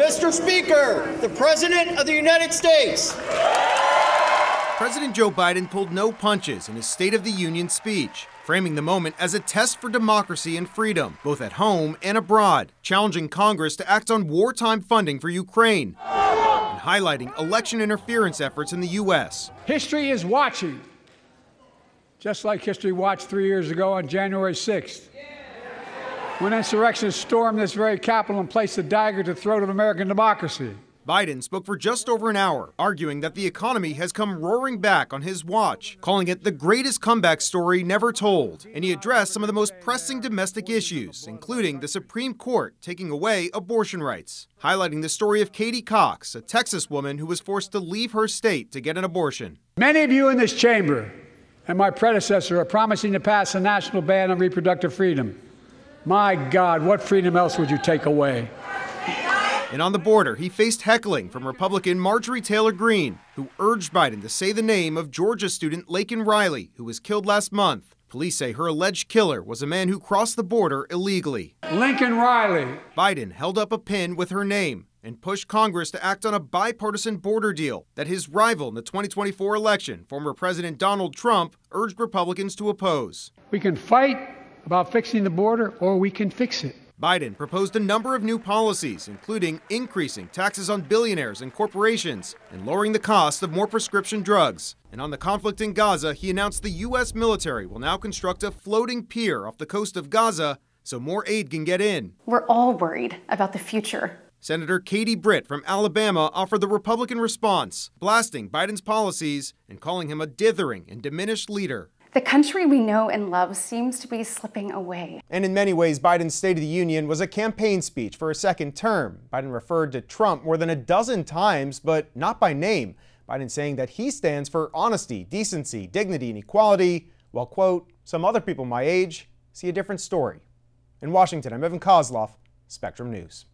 Mr. Speaker, the President of the United States. President Joe Biden pulled no punches in his State of the Union speech, framing the moment as a test for democracy and freedom, both at home and abroad, challenging Congress to act on wartime funding for Ukraine, and highlighting election interference efforts in the U.S. History is watching, just like history watched 3 years ago on January 6th, when insurrectionists stormed this very Capitol and placed a dagger to the throat of American democracy. Biden spoke for just over an hour, arguing that the economy has come roaring back on his watch, calling it the greatest comeback story never told. And he addressed some of the most pressing domestic issues, including the Supreme Court taking away abortion rights, highlighting the story of Katie Cox, a Texas woman who was forced to leave her state to get an abortion. Many of you in this chamber and my predecessor are promising to pass a national ban on reproductive freedom. My God, what freedom else would you take away? And on the border, he faced heckling from Republican Marjorie Taylor Greene, who urged Biden to say the name of Georgia student Laken Riley, who was killed last month. Police say her alleged killer was a man who crossed the border illegally. Lincoln Riley. Biden held up a pin with her name and pushed Congress to act on a bipartisan border deal that his rival in the 2024 election, former President Donald Trump, urged Republicans to oppose. We can fight about fixing the border, or we can fix it. Biden proposed a number of new policies, including increasing taxes on billionaires and corporations and lowering the cost of more prescription drugs. And on the conflict in Gaza, he announced the U.S. military will now construct a floating pier off the coast of Gaza so more aid can get in. We're all worried about the future. Senator Katie Britt from Alabama offered the Republican response, blasting Biden's policies and calling him a dithering and diminished leader. The country we know and love seems to be slipping away. And in many ways, Biden's State of the Union was a campaign speech for a second term. Biden referred to Trump more than a dozen times, but not by name. Biden saying that he stands for honesty, decency, dignity, and equality, while, quote, some other people my age see a different story. In Washington, I'm Evan Koslof, Spectrum News.